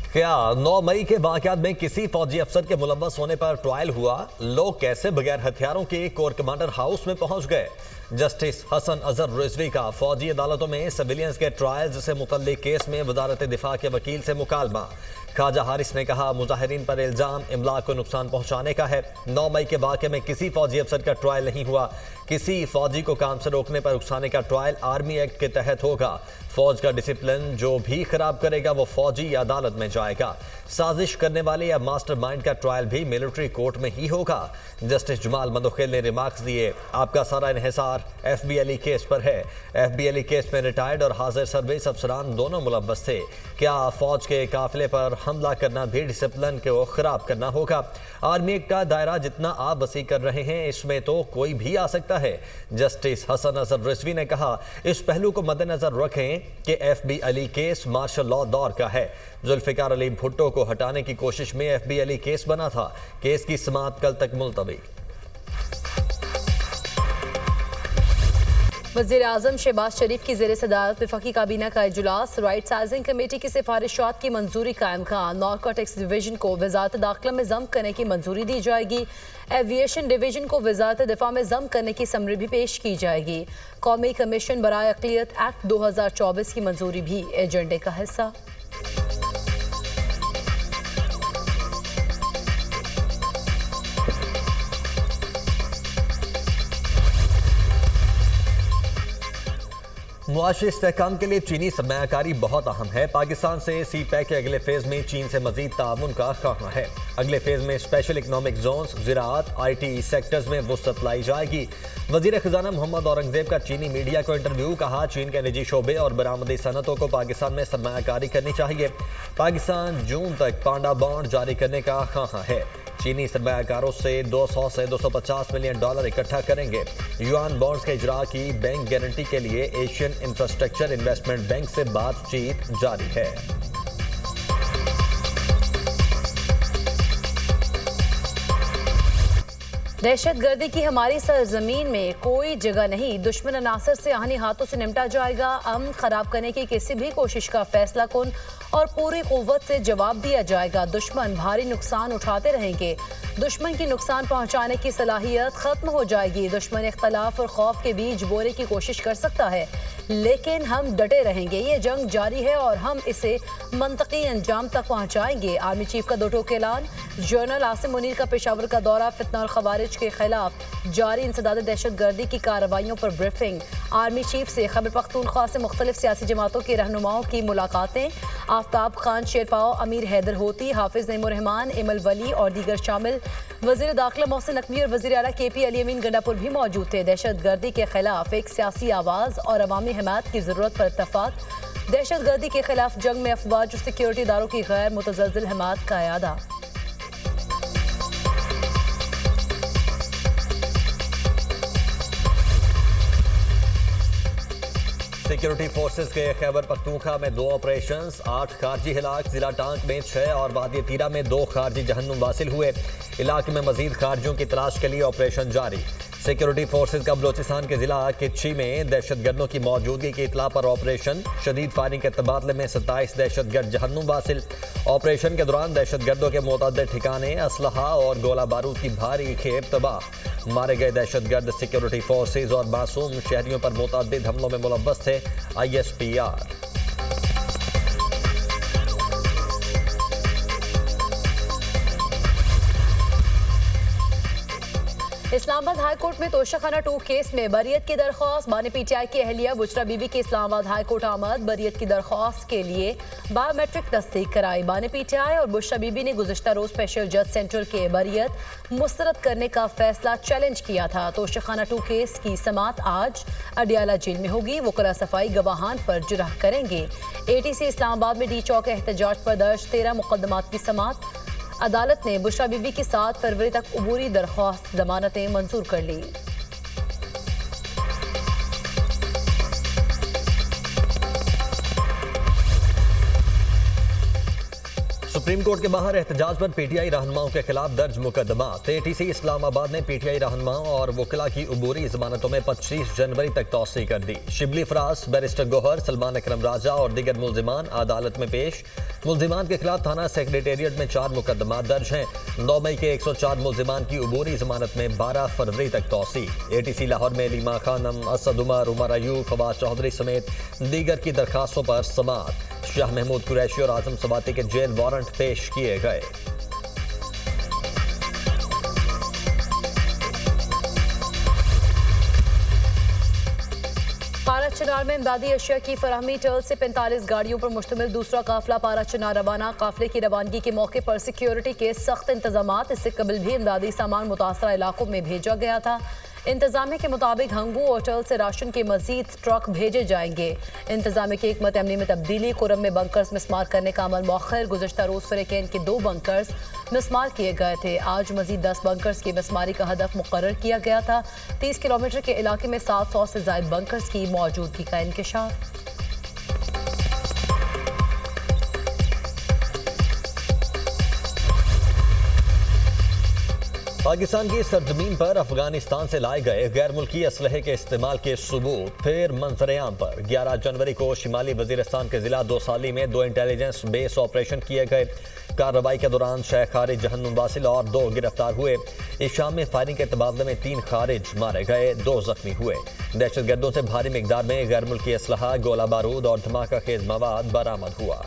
क्या 9 मई के वाकयात में किसी फौजी अफसर के मुलव्वस होने पर ट्रायल हुआ? लोग कैसे बगैर हथियारों के कोर कमांडर हाउस में पहुंच गए? जस्टिस हसन अजहर रिजवी का फौजी अदालतों में सिविलियंस के ट्रायल से मुतल्लिक केस में वजारत दिफा के वकील से मुकालमा। ख्वाजा हारिस ने कहा, मुजाहिरीन पर इल्जाम इमलाक को नुकसान पहुंचाने का है। 9 मई के वाक़े में किसी फौजी अफसर का ट्रायल नहीं हुआ। किसी फौजी को काम से रोकने पर उकसाने का ट्रायल आर्मी एक्ट के तहत होगा। फौज का डिसिप्लिन जो भी खराब करेगा वो फौजी अदालत में जाएगा। साजिश करने वाले या मास्टरमाइंड का ट्रायल भी मिलिट्री कोर्ट में ही होगा। जस्टिस जमाल मंदोखेल ने रिमार्क्स दिए, आपका सारा इन्हिसार FB अली केस पर है। FB अली केस में रिटायर्ड और हाजिर सर्विस अफसरान दोनों मुलव्वस थे। क्या फौज के काफिले पर हमला करना भी डिसिप्लिन को खराब करना होगा? आर्मी एक्ट का दायरा जितना आप वसी कर रहे हैं इसमें तो कोई भी आ सकता है। जस्टिस हसन अजहर रिजवी ने कहा, इस पहलू को मद्देनजर रखें कि FB Ali case martial law दौर का है। जुल्फिकार अली भुट्टो को हटाने की कोशिश में FB अली केस बना था। केस की समाअत कल तक मुलतवी। वज़ीर आज़म शहबाज शरीफ की ज़ेर सदारत वफाकी काबीना का इजलास। राइट साइजिंग कमेटी की सिफारिशात की मंजूरी का इम्कान। नारकोटिक्स डिवीजन को वजारत दाखिला में जम करने की मंजूरी दी जाएगी। एविएशन डिवीजन को वजारत दिफा में जम करने की समरी भी पेश की जाएगी। कौमी कमीशन बराए अक़लियत एक्ट 2024 की मंजूरी भी एजेंडे का हिस्सा। मुआशी इस्तेहकाम के लिए चीनी सरमायाकारी बहुत अहम है। पाकिस्तान से CPEC के अगले फेज में चीन से मजीद ताउन का ख्वाह है। अगले फेज में स्पेशल इकनॉमिक जोन्स, ज़राअत, IT सेक्टर्स में वुसअत लाई जाएगी। वज़ीर ख़जाना मोहम्मद औरंगज़ेब का चीनी मीडिया को इंटरव्यू। कहा, चीन के निजी शोबे और बरामदी सनतों को पाकिस्तान में सरमायाकारी करनी चाहिए। पाकिस्तान जून तक पांडा बॉन्ड जारी करने का ख्वाह है। चीनी सरमायाकारों से 200 से 250 मिलियन डॉलर इकट्ठा करेंगे। युआन बॉन्ड्स के इजरा की बैंक गारंटी के लिए एशियन इंफ्रास्ट्रक्चर इन्वेस्टमेंट बैंक से बातचीत जारी है। दहशत गर्दी की हमारी सरजमीन में कोई जगह नहीं। दुश्मन अनासर से आहनी हाथों से निपटा जाएगा। अमन खराब करने की किसी भी कोशिश का फैसला कुन और पूरी कुव्वत से जवाब दिया जाएगा। दुश्मन भारी नुकसान उठाते रहेंगे। दुश्मन की नुकसान पहुंचाने की सलाहियत खत्म हो जाएगी। दुश्मन इख्तलाफ और खौफ के बीच बोने की कोशिश कर सकता है, लेकिन हम डटे रहेंगे। ये जंग जारी है और हम इसे मंतकी अंजाम तक पहुंचाएंगे। आर्मी चीफ का 2 टोक ऐलान। जनरल आसिम मुनीर का पेशावर का दौरा। फितना और खवारिज के खिलाफ जारी इंसदाद दहशत गर्दी की कार्रवाइयों पर ब्रीफिंग। आर्मी चीफ से खैबर पख्तूनख्वा से मुख्तलिफ सियासी जमातों के रहनुमाओं की मुलाकातें। आफ्ताब खान शेरपाओ, अमीर हैदर होती, हाफिज नईमुर रहमान, इमल वली और दीगर शामिल। वज़ीर दाखिला मोहसिन नकवी और वज़ीर आला KP अली अमीन गंडापुर भी मौजूद थे। दहशत गर्दी के खिलाफ एक सियासी आवाज़ और अवामी हिमायत की ज़रूरत पर इत्तफाक। दहशत गर्दी के खिलाफ जंग में अफवाज और सिक्योरिटी इदारों की गैर मुतज़लज़िल हिमायत का इरादा। सिक्योरिटी फोर्सेस के खैबर पख्तूनख्वा में 2 ऑपरेशंस, 8 खारजी हिलाक। जिला टांक में 6 और वादी तीरा में 2 खारजी जहन्नुम वासिल हुए। इलाके में मजीद खारजियों की तलाश के लिए ऑपरेशन जारी। सिक्योरिटी फोर्सेस का बलोचिस्तान के जिला किच्ची में दहशतगर्दों की मौजूदगी की इतला पर ऑपरेशन। शदीद फायरिंग के तबादले में 27 दहशतगर्द जहन्नुम वासिल। ऑपरेशन के दौरान दहशतगर्दों के मुतअद्दिद ठिकाने, असलहा और गोला बारूद की भारी खेप तबाह। मारे गए दहशतगर्द सिक्योरिटी फोर्सेज और मासूम शहरियों पर मुतअद्दिद हमलों में मुलव्वस थे। ISPR। इस्लामाबाद हाई कोर्ट में तोशाखाना 2 केस में बरियत की दरख्वास्त। बानी PTI की अहलिया बुशरा बीबी की इस्लामाबाद हाई कोर्ट आमद। बरियत की दरख्वास्त के लिए बायोमेट्रिक तस्दीक कराई। बानी PTI और बुशरा बीबी ने गुज़िश्ता रोज स्पेशल जज सेंटर के बरियत मुस्तरद करने का फैसला चैलेंज किया था। तोशाखाना 2 केस की समाअत आज अडियाला जेल में होगी। वकला सफाई गवाहान पर जुर्ह करेंगे। ATC इस्लामाबाद में D चौक एहतजाज पर दर्ज 13 मुकदमात की समाअत। अदालत ने बुशरा बीबी की 7 फरवरी तक अबूरी दरख्वास्त जमानतें मंजूर कर ली। सुप्रीम कोर्ट के बाहर एहतजाज पर पीटीआई रहनुमाओं के खिलाफ दर्ज मुकदमा। एटीसी इस्लामाबाद ने पीटीआई रहनुमाओं और वकिला की अबूरी जमानतों में 25 जनवरी तक तौसी कर दी। शिबली फराज, बैरिस्टर गोहर, सलमान अकरम राजा और दीगर मुल्जिमान अदालत में पेश। मुल्जिमान के खिलाफ थाना सेक्रेटेरिएट में 4 मुकदमा दर्ज हैं। 9 मई के 104 मुल्जिमान की अबूरी जमानत में 12 फरवरी तक तौसी। एटीसी लाहौर में लीमा खानम, असद उमर अयूब, फवाद चौधरी समेत दीगर की दरखास्तों पर समाअत। शाह महमूद कुरैशी और आजम सवाती के जेल वारंट पेश किए गए। पारा चिनार में इमदादी अशिया की फराहमी। टर्ल से 45 गाड़ियों पर मुश्तमिल दूसरा काफिला पारा चिनार रवाना। काफिले की रवानगी के मौके पर सिक्योरिटी के सख्त इंतजाम। इससे कबल भी इमदादी सामान मुतासरा इलाकों में भेजा गया था। इंतजामिया के मुताबिक हंगू और टर्ल से राशन के मजीद ट्रक भेजे जाएंगे। इंतजामिया की हिकमत अमली में तब्दीली। कुरम में बंकर्स मिसमार करने का अमल मौखर। गुज़श्ता रोज़ फरीकैन के 2 बंकर्स मिसमार किए गए थे। आज मजीद 10 बंकर्स की मिसमारी का हदफ मुकर्रर किया गया था। 30 किलोमीटर के इलाके में 700 से ज़ायद बंकर्स की मौजूदगी का इंकशाफ। पाकिस्तान की सरजमीन पर अफगानिस्तान से लाए गए गैर मुल्की असलहे के इस्तेमाल के सबूत फिर मंजरेआम पर। 11 जनवरी को शिमाली वजीरिस्तान के जिला दोसाली में 2 इंटेलिजेंस बेस ऑपरेशन किए गए। कार्रवाई के दौरान शेख खारिज जहन्नुम वासिल और 2 गिरफ्तार हुए। इस शाम में फायरिंग के तबादले में 3 खारिज मारे गए, 2 जख्मी हुए। दहशतगर्दों से भारी मिकदार में गैर मुल्की असलहा, गोला बारूद और धमाका खेज मवाद बरामद हुआ।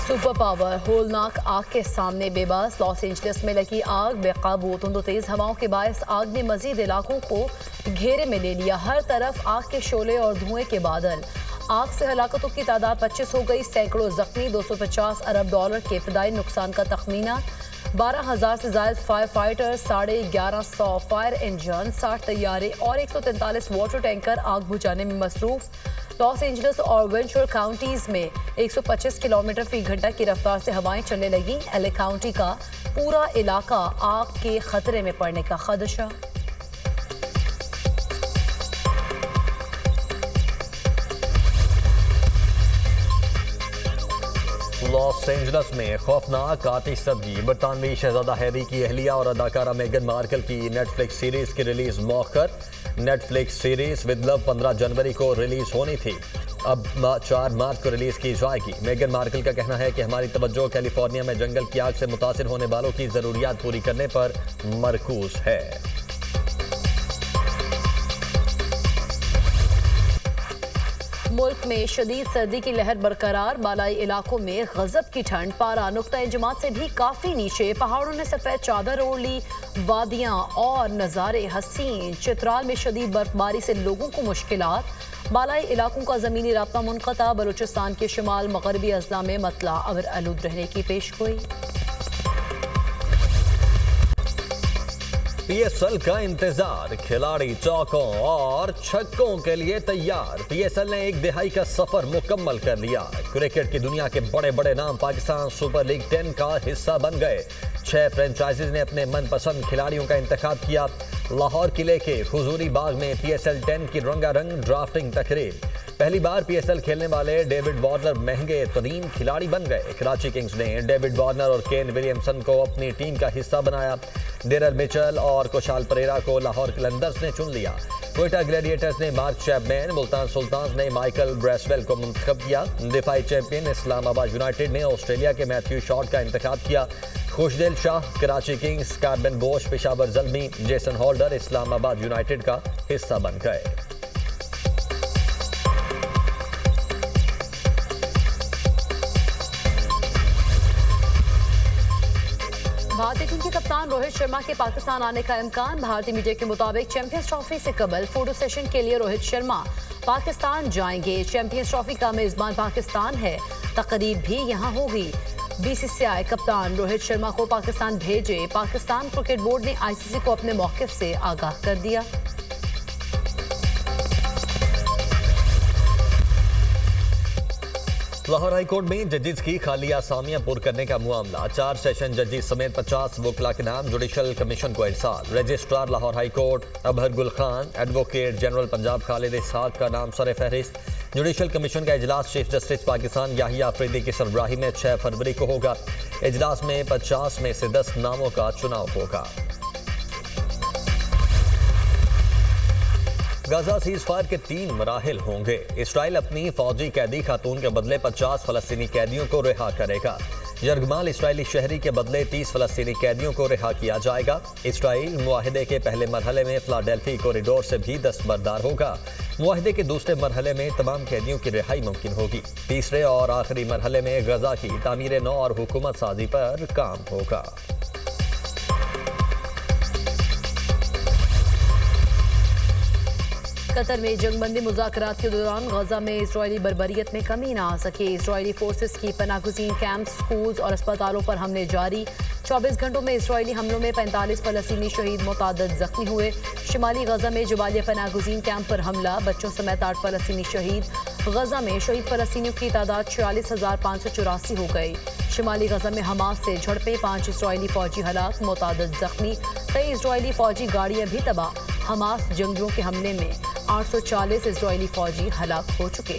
सुपर पावर होलनाक आग के सामने बेबस। लॉस एंजलिस में लगी आग बेकाबू। धुंध तेज हवाओं के बायस आग ने मजीद इलाकों को घेरे में ले लिया। हर तरफ आग के शोले और धुएं के बादल। आग से हलाकतों की तादाद 25 हो गई, सैकड़ों जख्मी। 250 अरब डॉलर के इब्तदाई नुकसान का तखमीना। 12,000 से ज़ायद फायर फाइटर, 1150 फायर इंजन, 60 तैयारे और 143 वाटर टैंकर आग बुझाने में मसरूफ। लॉस एंजलिस और वेंचुर काउंटीज में 125 किलोमीटर फी घंटा की रफ्तार से हवाएं चलने लगी। एले काउंटी का पूरा इलाका आग के खतरे में पड़ने का खदशा। लॉस एंजलिस में खौफनाक आतिश सर्दी। बरतानवी शहजादा हैरी की अहलिया और अदाकारा मेगन मार्कल की नेटफ्लिक्स सीरीज की रिलीज मौखर। नेटफ्लिक्स सीरीज विद लव 15 जनवरी को रिलीज होनी थी, अब 4 मार्च को रिलीज की जाएगी। मेगन मार्कल का कहना है कि हमारी तवज्जो कैलिफोर्निया में जंगल की आग से मुतासिर होने वालों की जरूरियात पूरी करने पर मरकूज है। मुल्क में शदीद सर्दी की लहर बरकरार। बालाई इलाकों में गजब की ठंड। पारा नुक्ता इंजमात से भी काफी नीचे। पहाड़ों ने सफेद चादर ओढ़ ली। वादियां और नज़ारे हसीन। चित्राल में शदीद बर्फबारी से लोगों को मुश्किलात। बालाई इलाकों का जमीनी राब्ता मुनक़ता। बलूचिस्तान के शिमाल मगरबी अजला में मतला अगर आलूद रहने की पेशगोई। पीएसएल का इंतजार। खिलाड़ी चौकों और छक्कों के लिए तैयार। पीएसएल ने 1 दिहाई का सफर मुकम्मल कर लिया। क्रिकेट की दुनिया के बड़े बड़े नाम पाकिस्तान सुपर लीग 10 का हिस्सा बन गए। 6 फ्रेंचाइजीज ने अपने मनपसंद खिलाड़ियों का इंतखाब किया। लाहौर किले के हुजूरी बाग में पीएसएल 10 की रंगारंग ड्राफ्टिंग तकरीब। पहली बार पीएसएल खेलने वाले डेविड वार्नर महंगे तरीन खिलाड़ी बन गए। कराची किंग्स ने डेविड वार्नर और केन विलियमसन को अपनी टीम का हिस्सा बनाया। डेरल मिचेल और कुशाल परेरा को लाहौर कलंदर्स ने चुन लिया। क्वेटा ग्लैडिएटर्स ने मार्क चैपमैन, मुल्तान सुल्तान्स ने माइकल ब्रेसवेल को मुंतखब किया। दिफाई चैंपियन इस्लामाबाद यूनाइटेड ने ऑस्ट्रेलिया के मैथ्यू शॉर्ट का इंतखाब किया। Khushdil Shah Karachi Kings, Corbin Bosch Peshawar Zalmi, Jason Holder Islamabad United का हिस्सा बन गए। भारतीय टीम के कप्तान रोहित शर्मा के पाकिस्तान आने का इम्कान। भारतीय मीडिया के मुताबिक चैंपियंस ट्रॉफी से कबल फोटो सेशन के लिए रोहित शर्मा पाकिस्तान जाएंगे। चैंपियंस ट्रॉफी का मेजबान पाकिस्तान है, तकरीब भी यहां होगी। बीसीसीआई कप्तान रोहित शर्मा को पाकिस्तान भेजे। पाकिस्तान क्रिकेट बोर्ड ने आईसीसी को अपने मौक़िफ़ से आगाह कर दिया। लाहौर हाईकोर्ट में जजेस की खाली आसामियां पुर करने का मामला 4 सेशन जजेस समेत 50 वकला के नाम जुडिशल कमीशन को इरसाल। रजिस्ट्रार लाहौर हाईकोर्ट अबहर गुल खान, एडवोकेट जनरल पंजाब खालिद इसहाक का नाम सर फहरिस्त। जुडिशल कमीशन का इजलास चीफ जस्टिस पाकिस्तान याहिया अफरीदी की सरबराही में 6 फरवरी को होगा। इजलास में 50 में से 10 नामों का चुनाव होगा। गाजा सीज फायर के 3 मराहिल होंगे। इसराइल अपनी फौजी कैदी खातून के बदले 50 फलस्तीनी कैदियों को रिहा करेगा। यरगमाल इसराइली शहरी के बदले 30 फलस्तीनी कैदियों को रिहा किया जाएगा। इसराइल मुआहदे के पहले मरहले में फिलाडेल्फी कॉरिडोर से भी दस्तबरदार होगा। मुआहदे के दूसरे मरहले में तमाम कैदियों की रिहाई मुमकिन होगी। तीसरे और आखिरी मरहले में गजा की तामीर नौ और हुकूमत साजी पर काम होगा। कतर में जंगबंदी मुज़ाकरात के दौरान गजा में इजरायली बर्बरियत में कमी ना आ सके। इजरायली फोर्सेस की पनागुज़ीन कैंप, स्कूल्स और अस्पतालों पर हमले जारी। 24 घंटों में इजरायली हमलों में 45 फलस्तीनी शहीद, मुतादद जख्मी हुए। शिमाली गजा में जबालिया पनागुज़ीन कैंप पर हमला, बच्चों समेत 8 फलस्तीनी शहीद। गजा में शहीद फलस्तीनियों की तादाद 46,584 हो गई। शिमाली गजा में हमास से झड़पें, 5 इजरायली फौजी हलाक, मुतादद जख्मी। कई इजरायली फौजी गाड़ियां भी तबाह। हमास जंगियों के हमले में 840 इजरायली फौजी हलाक हो चुके।